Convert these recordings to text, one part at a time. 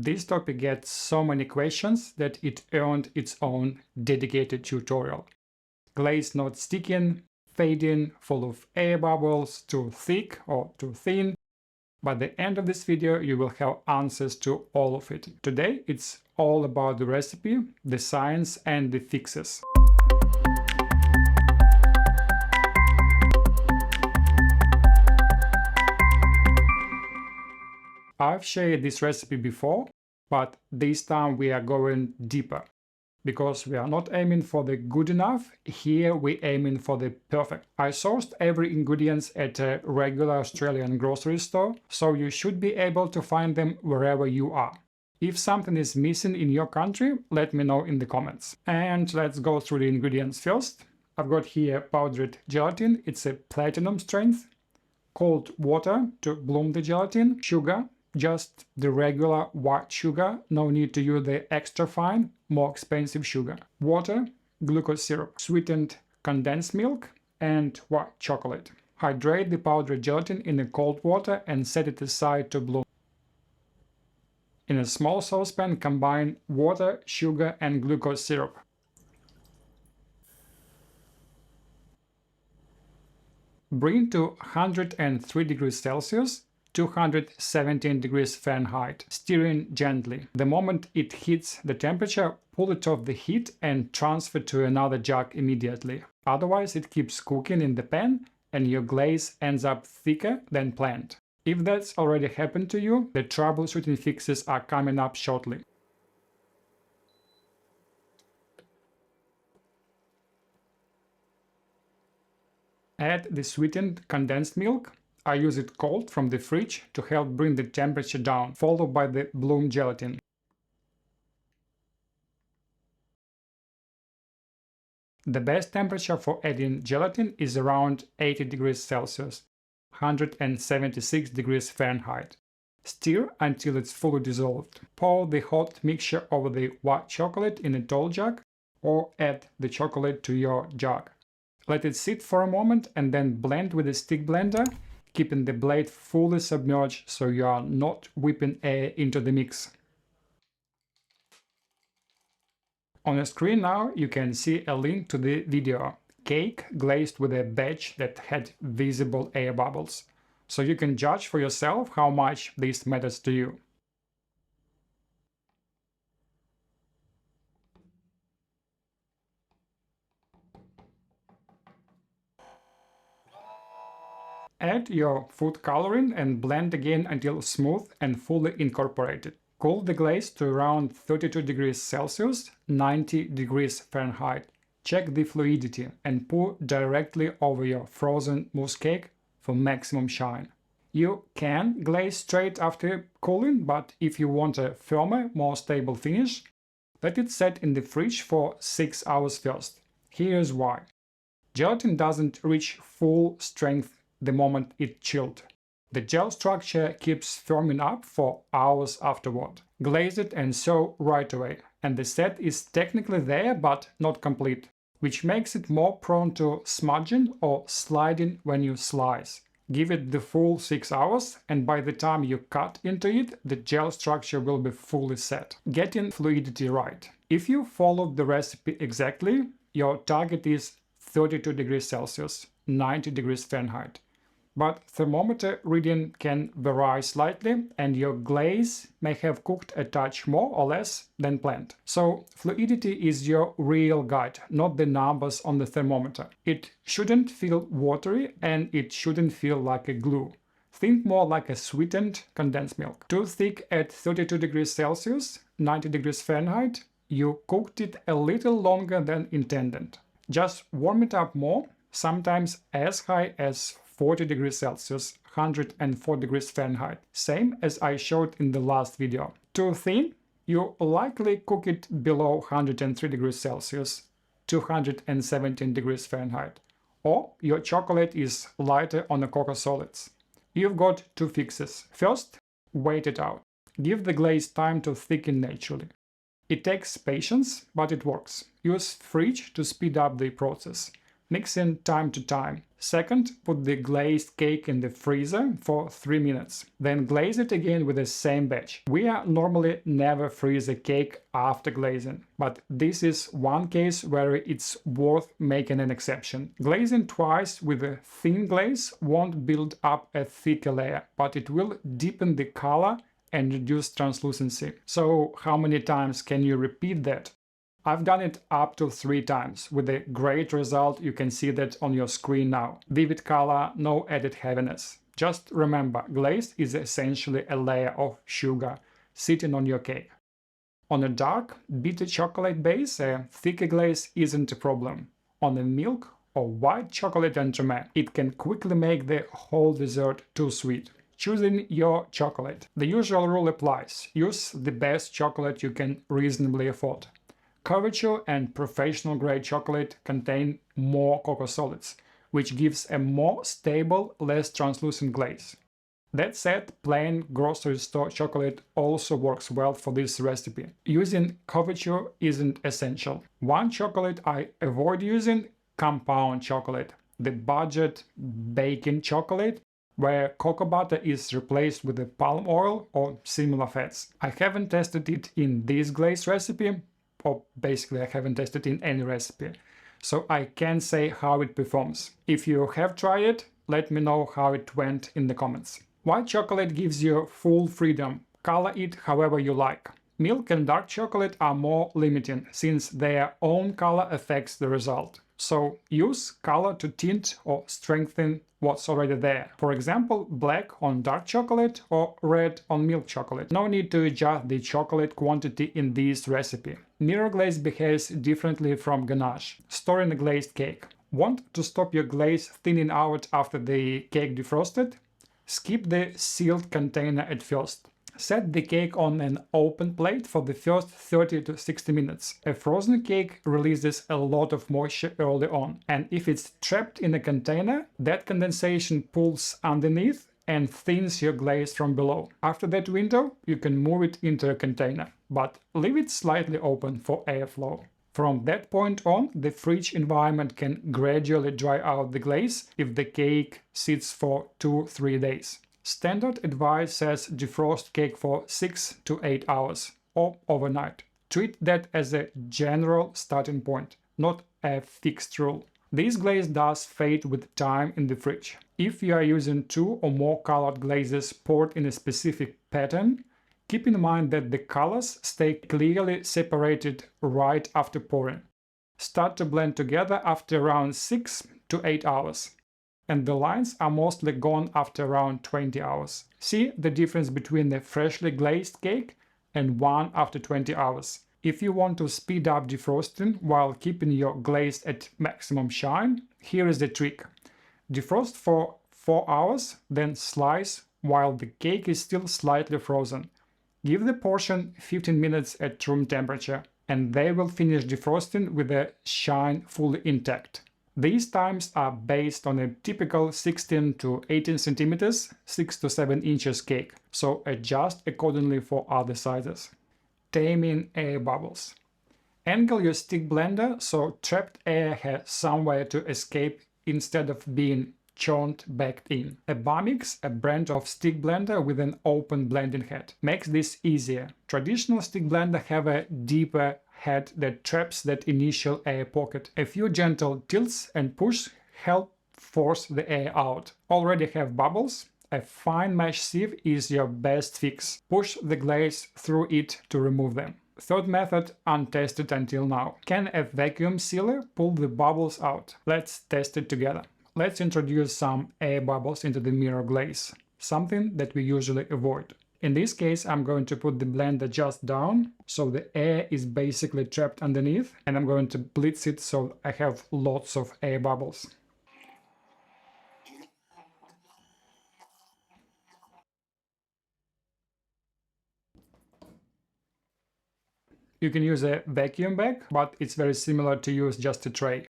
This topic gets so many questions that it earned its own dedicated tutorial. Glaze not sticking, fading, full of air bubbles, too thick or too thin. By the end of this video you will have answers to all of it. Today it's all about the recipe, the science and the fixes. I've shared this recipe before, but this time we are going deeper. Because we are not aiming for the good enough, here we're aiming for the perfect. I sourced every ingredient at a regular Australian grocery store, so you should be able to find them wherever you are. If something is missing in your country, let me know in the comments. And let's go through the ingredients first. I've got here powdered gelatin, it's a platinum strength, cold water to bloom the gelatin, sugar, just the regular white sugar, no need to use the extra fine, more expensive sugar, water, glucose syrup, sweetened condensed milk, and white chocolate. Hydrate the powdered gelatin in the cold water and set it aside to bloom. In a small saucepan, combine water, sugar, and glucose syrup. Bring to 103 degrees Celsius, 217 degrees Fahrenheit, stirring gently. The moment it hits the temperature, pull it off the heat and transfer to another jug immediately. Otherwise it keeps cooking in the pan and your glaze ends up thicker than planned. If that's already happened to you, the troubleshooting fixes are coming up shortly. Add the sweetened condensed milk. I use it cold from the fridge to help bring the temperature down, followed by the bloom gelatin. The best temperature for adding gelatin is around 80 degrees Celsius, 176 degrees Fahrenheit. Stir until it's fully dissolved. Pour the hot mixture over the white chocolate in a tall jug or add the chocolate to your jug. Let it sit for a moment and then blend with a stick blender, keeping the blade fully submerged so you are not whipping air into the mix. On the screen now you can see a link to the video, cake glazed with a batch that had visible air bubbles, so you can judge for yourself how much this matters to you. Add your food coloring and blend again until smooth and fully incorporated. Cool the glaze to around 32 degrees Celsius, 90 degrees Fahrenheit. Check the fluidity and pour directly over your frozen mousse cake for maximum shine. You can glaze straight after cooling, but if you want a firmer, more stable finish, let it set in the fridge for 6 hours first. Here's why. Gelatin doesn't reach full strength the moment it chilled. The gel structure keeps firming up for hours afterward. Glaze it and sew right away, and the set is technically there but not complete, which makes it more prone to smudging or sliding when you slice. Give it the full 6 hours and by the time you cut into it, the gel structure will be fully set. Getting fluidity right. If you followed the recipe exactly, your target is 32 degrees Celsius, 90 degrees Fahrenheit. But thermometer reading can vary slightly and your glaze may have cooked a touch more or less than planned. So fluidity is your real guide, not the numbers on the thermometer. It shouldn't feel watery and it shouldn't feel like a glue. Think more like a sweetened condensed milk. Too thick at 32 degrees Celsius, 90 degrees Fahrenheit, you cooked it a little longer than intended. Just warm it up more, sometimes as high as 40 degrees Celsius, 104 degrees Fahrenheit, same as I showed in the last video. Too thin? You likely cook it below 103 degrees Celsius, 217 degrees Fahrenheit. Or your chocolate is lighter on the cocoa solids. You've got two fixes. First, wait it out. Give the glaze time to thicken naturally. It takes patience, but it works. Use fridge to speed up the process. mixing time to time. Second, put the glazed cake in the freezer for 3 minutes. Then glaze it again with the same batch. We normally never freeze a cake after glazing, but this is one case where it's worth making an exception. Glazing twice with a thin glaze won't build up a thicker layer, but it will deepen the color and reduce translucency. So how many times can you repeat that? I've done it up to 3 times with a great result. You can see that on your screen now. Vivid color, no added heaviness. Just remember, glaze is essentially a layer of sugar sitting on your cake. On a dark, bitter chocolate base, a thicker glaze isn't a problem. On a milk or white chocolate entremet, it can quickly make the whole dessert too sweet. Choosing your chocolate. The usual rule applies. Use the best chocolate you can reasonably afford. Couverture and professional grade chocolate contain more cocoa solids, which gives a more stable, less translucent glaze. That said, plain grocery store chocolate also works well for this recipe. Using couverture isn't essential. One chocolate I avoid using: compound chocolate, the budget baking chocolate, where cocoa butter is replaced with the palm oil or similar fats. I haven't tested it in this glaze recipe, or basically I haven't tested in any recipe, so I can't say how it performs. If you have tried it, let me know how it went in the comments. White chocolate gives you full freedom. Color it however you like. Milk and dark chocolate are more limiting, since their own color affects the result. So use color to tint or strengthen what's already there. For example, black on dark chocolate or red on milk chocolate. No need to adjust the chocolate quantity in this recipe. Mirror glaze behaves differently from ganache. Storing a glazed cake. Want to stop your glaze thinning out after the cake defrosted? Skip the sealed container at first. Set the cake on an open plate for the first 30 to 60 minutes. A frozen cake releases a lot of moisture early on, and if it's trapped in a container, that condensation pulls underneath and thins your glaze from below. After that window, you can move it into a container, but leave it slightly open for airflow. From that point on, the fridge environment can gradually dry out the glaze if the cake sits for 2-3 days. Standard advice says defrost cake for 6 to 8 hours or overnight. Treat that as a general starting point, not a fixed rule. This glaze does fade with time in the fridge. If you are using 2 or more colored glazes poured in a specific pattern, keep in mind that the colors stay clearly separated right after pouring. Start to blend together after around 6 to 8 hours. And the lines are mostly gone after around 20 hours. See the difference between the freshly glazed cake and one after 20 hours. If you want to speed up defrosting while keeping your glaze at maximum shine, here is the trick. Defrost for 4 hours, then slice while the cake is still slightly frozen. Give the portion 15 minutes at room temperature, and they will finish defrosting with the shine fully intact. These times are based on a typical 16 to 18 centimeters, 6 to 7 inches cake, so adjust accordingly for other sizes. Taming air bubbles. Angle your stick blender so trapped air has somewhere to escape instead of being churned back in. A Bamix, a brand of stick blender with an open blending head, makes this easier. Traditional stick blender have a deeper head that traps that initial air pocket. A few gentle tilts and push help force the air out. Already have bubbles? A fine mesh sieve is your best fix. Push the glaze through it to remove them. Third method, untested until now. Can a vacuum sealer pull the bubbles out? Let's test it together. Let's introduce some air bubbles into the mirror glaze, something that we usually avoid. In this case, I'm going to put the blender just down, so the air is basically trapped underneath, and I'm going to blitz it so I have lots of air bubbles. You can use a vacuum bag, but it's very similar to use just a tray.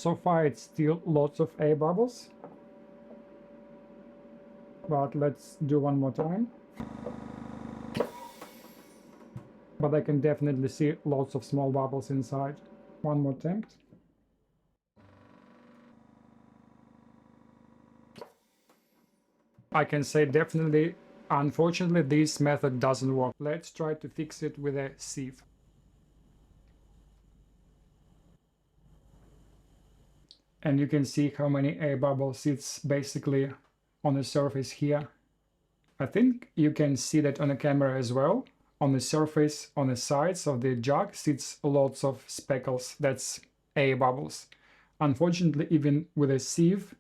So far it's still lots of air bubbles, but let's do one more time. But I can definitely see lots of small bubbles inside. One more attempt. I can say definitely, unfortunately, this method doesn't work. Let's try to fix it with a sieve. And you can see how many air bubbles it's basically on the surface here. I think you can see that on the camera as well. On the surface, on the sides of the jug sits lots of speckles. That's air bubbles. Unfortunately, even with a sieve,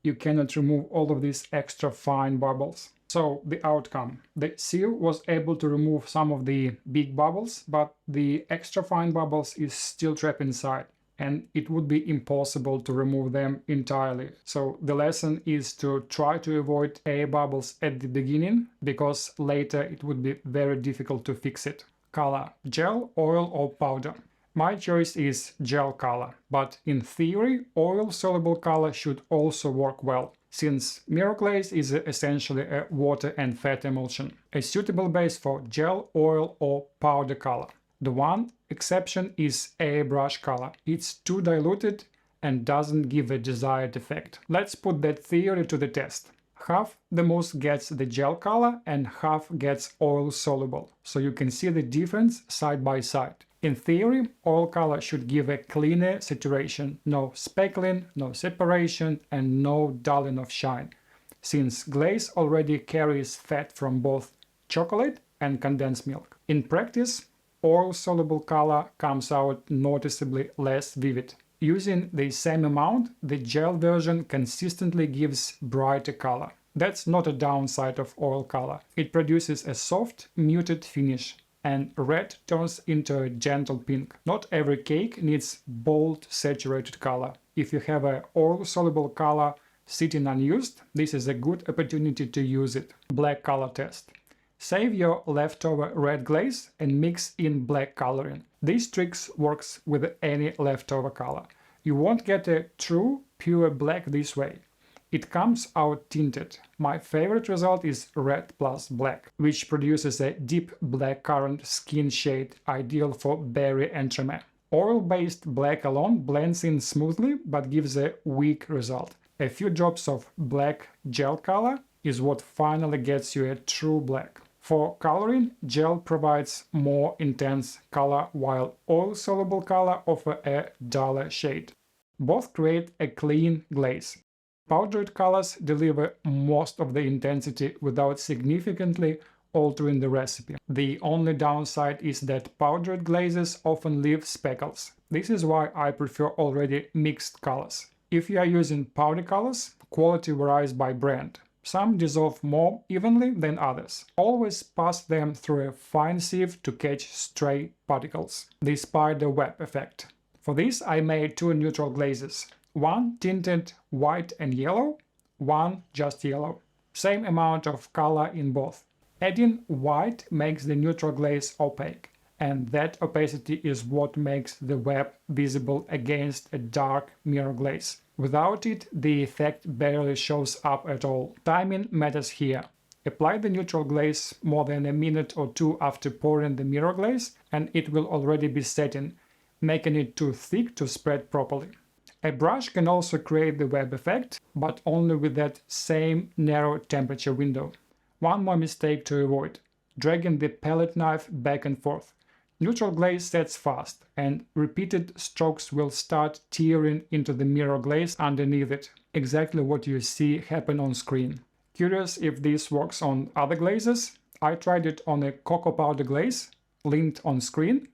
you cannot remove all of these extra fine bubbles. So the outcome, the sieve was able to remove some of the big bubbles, but the extra fine bubbles is still trapped inside, and it would be impossible to remove them entirely. So the lesson is to try to avoid air bubbles at the beginning, because later it would be very difficult to fix it. Color: gel, oil or powder? My choice is gel color, but in theory, oil-soluble color should also work well, since mirror glaze is essentially a water and fat emulsion, a suitable base for gel, oil or powder color. The one exception is airbrush color. It's too diluted and doesn't give a desired effect. Let's put that theory to the test. Half the mousse gets the gel color and half gets oil soluble, so you can see the difference side by side. In theory, oil color should give a cleaner saturation, no speckling, no separation and no dulling of shine, since glaze already carries fat from both chocolate and condensed milk. In practice, oil-soluble color comes out noticeably less vivid. Using the same amount, the gel version consistently gives brighter color. That's not a downside of oil color. It produces a soft, muted finish, and red turns into a gentle pink. Not every cake needs bold, saturated color. If you have an oil-soluble color sitting unused, this is a good opportunity to use it. Black color test. Save your leftover red glaze and mix in black coloring. This trick works with any leftover color. You won't get a true, pure black this way. It comes out tinted. My favorite result is red plus black, which produces a deep black currant skin shade ideal for berry entremet. Oil-based black alone blends in smoothly but gives a weak result. A few drops of black gel color is what finally gets you a true black. For coloring, gel provides more intense color while oil-soluble color offers a duller shade. Both create a clean glaze. Powdered colors deliver most of the intensity without significantly altering the recipe. The only downside is that powdered glazes often leave speckles. This is why I prefer already mixed colors. If you are using powder colors, quality varies by brand. Some dissolve more evenly than others. Always pass them through a fine sieve to catch stray particles. The spider web effect. For this I made two neutral glazes. One tinted white and yellow, one just yellow. Same amount of color in both. Adding white makes the neutral glaze opaque, and that opacity is what makes the web visible against a dark mirror glaze. Without it, the effect barely shows up at all. Timing matters here. Apply the neutral glaze more than a minute or two after pouring the mirror glaze, and it will already be setting, making it too thick to spread properly. A brush can also create the web effect, but only with that same narrow temperature window. One more mistake to avoid: dragging the palette knife back and forth. Neutral glaze sets fast, and repeated strokes will start tearing into the mirror glaze underneath it. Exactly what you see happen on screen. Curious if this works on other glazes? I tried it on a cocoa powder glaze, linked on screen.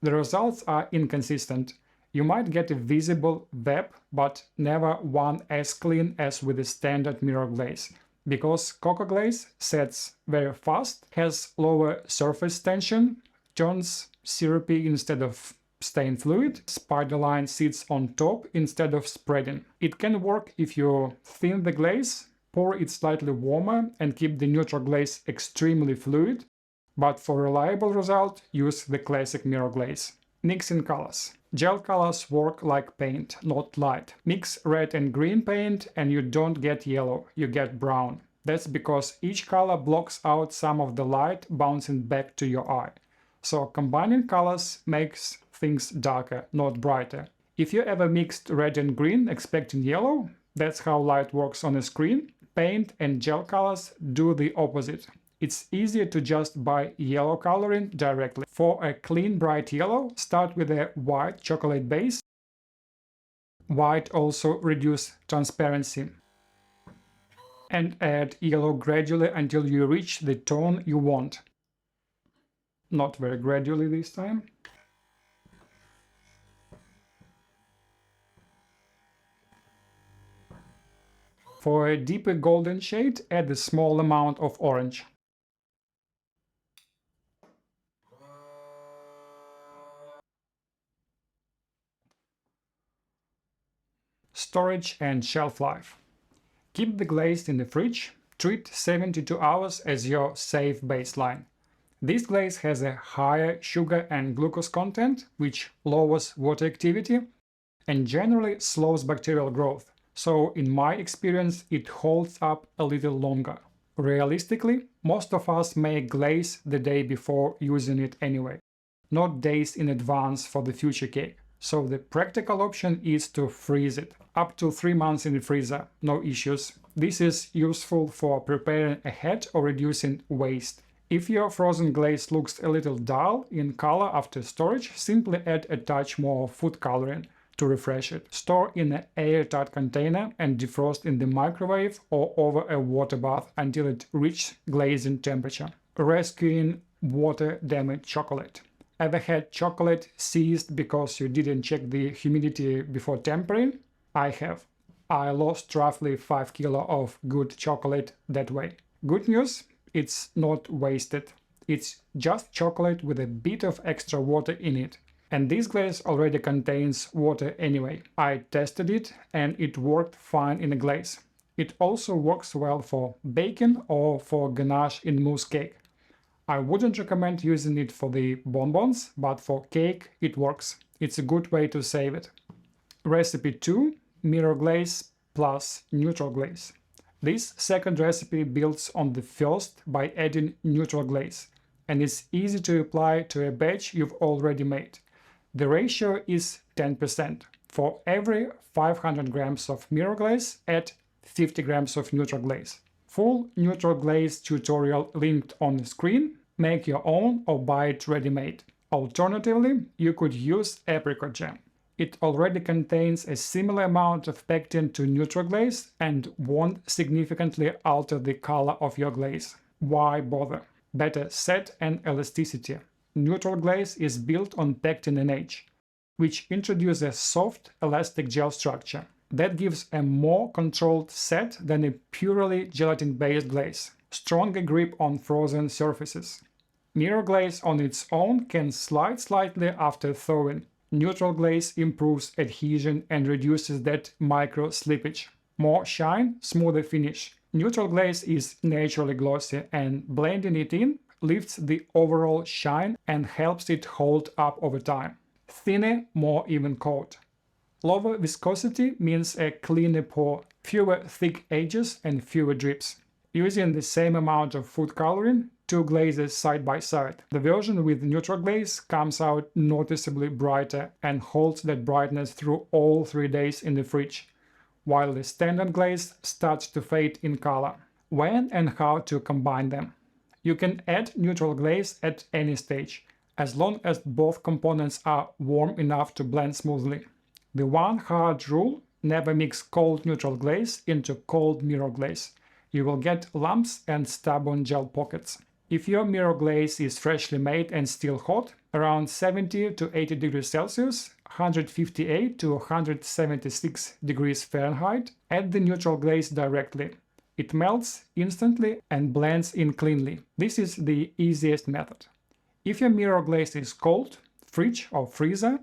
The results are inconsistent. You might get a visible web, but never one as clean as with a standard mirror glaze. Because cocoa glaze sets very fast, has lower surface tension, turns syrupy instead of staying fluid, spider line sits on top instead of spreading. It can work if you thin the glaze, pour it slightly warmer and keep the neutral glaze extremely fluid, but for reliable result, use the classic mirror glaze. Mixing colors. Gel colors work like paint, not light. Mix red and green paint and you don't get yellow, you get brown. That's because each color blocks out some of the light bouncing back to your eye. So combining colors makes things darker, not brighter. If you ever mixed red and green expecting yellow, that's how light works on a screen. Paint and gel colors do the opposite. It's easier to just buy yellow coloring directly. For a clean bright yellow, start with a white chocolate base. White also reduces transparency. And add yellow gradually until you reach the tone you want. Not very gradually this time. For a deeper golden shade, add a small amount of orange. Storage and shelf life. Keep the glaze in the fridge. Treat 72 hours as your safe baseline. This glaze has a higher sugar and glucose content, which lowers water activity and generally slows bacterial growth. So in my experience, it holds up a little longer. Realistically, most of us make glaze the day before using it anyway, not days in advance for the future cake. So the practical option is to freeze it. Up to 3 months in the freezer, no issues. This is useful for preparing ahead or reducing waste. If your frozen glaze looks a little dull in color after storage, simply add a touch more food coloring to refresh it. Store in an airtight container and defrost in the microwave or over a water bath until it reaches glazing temperature. Rescuing water-damaged chocolate. Ever had chocolate seized because you didn't check the humidity before tempering? I have. I lost roughly 5 kilos of good chocolate that way. Good news, it's not wasted. It's just chocolate with a bit of extra water in it. And this glaze already contains water anyway. I tested it and it worked fine in a glaze. It also works well for baking or for ganache in mousse cake. I wouldn't recommend using it for the bonbons, but for cake it works. It's a good way to save it. Recipe 2. Mirror glaze plus neutral glaze. This second recipe builds on the first by adding neutral glaze, and it's easy to apply to a batch you've already made. The ratio is 10%. For every 500 grams of mirror glaze, add 50 grams of neutral glaze. Full neutral glaze tutorial linked on the screen. Make your own or buy it ready-made. Alternatively, you could use apricot jam. It already contains a similar amount of pectin to neutral glaze and won't significantly alter the color of your glaze. Why bother? Better set and elasticity. Neutral glaze is built on pectin NH, which introduces a soft, elastic gel structure. That gives a more controlled set than a purely gelatin-based glaze. Stronger grip on frozen surfaces. Mirror glaze on its own can slide slightly after thawing. Neutral glaze improves adhesion and reduces that micro slippage. More shine, smoother finish. Neutral glaze is naturally glossy and blending it in lifts the overall shine and helps it hold up over time. Thinner, more even coat. Lower viscosity means a cleaner pour, fewer thick edges and fewer drips. Using the same amount of food coloring, 2 glazes side by side. The version with neutral glaze comes out noticeably brighter and holds that brightness through all 3 days in the fridge, while the standard glaze starts to fade in color. When and how to combine them? You can add neutral glaze at any stage, as long as both components are warm enough to blend smoothly. The one hard rule: never mix cold neutral glaze into cold mirror glaze. You will get lumps and stubborn gel pockets. If your mirror glaze is freshly made and still hot, around 70 to 80 degrees Celsius, 158 to 176 degrees Fahrenheit, add the neutral glaze directly. It melts instantly and blends in cleanly. This is the easiest method. If your mirror glaze is cold, fridge or freezer,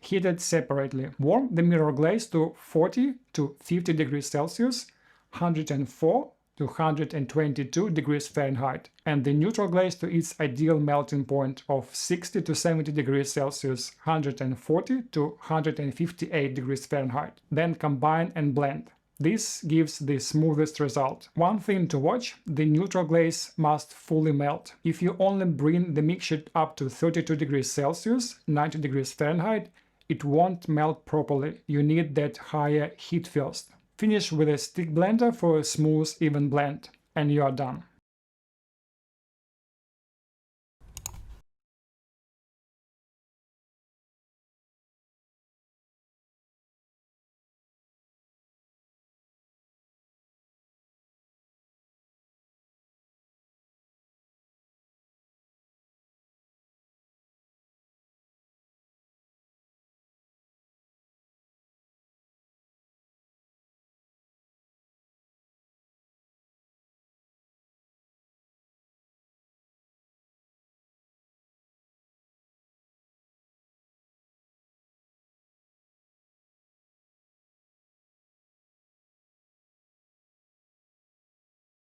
heat it separately. Warm the mirror glaze to 40 to 50 degrees Celsius, 104 to 122 degrees Fahrenheit, and the neutral glaze to its ideal melting point of 60 to 70 degrees Celsius, 140 to 158 degrees Fahrenheit. Then combine and blend. This gives the smoothest result. One thing to watch, the neutral glaze must fully melt. If you only bring the mixture up to 32 degrees Celsius, 90 degrees Fahrenheit, it won't melt properly. You need that higher heat first. Finish with a stick blender for a smooth, even blend, and you are done.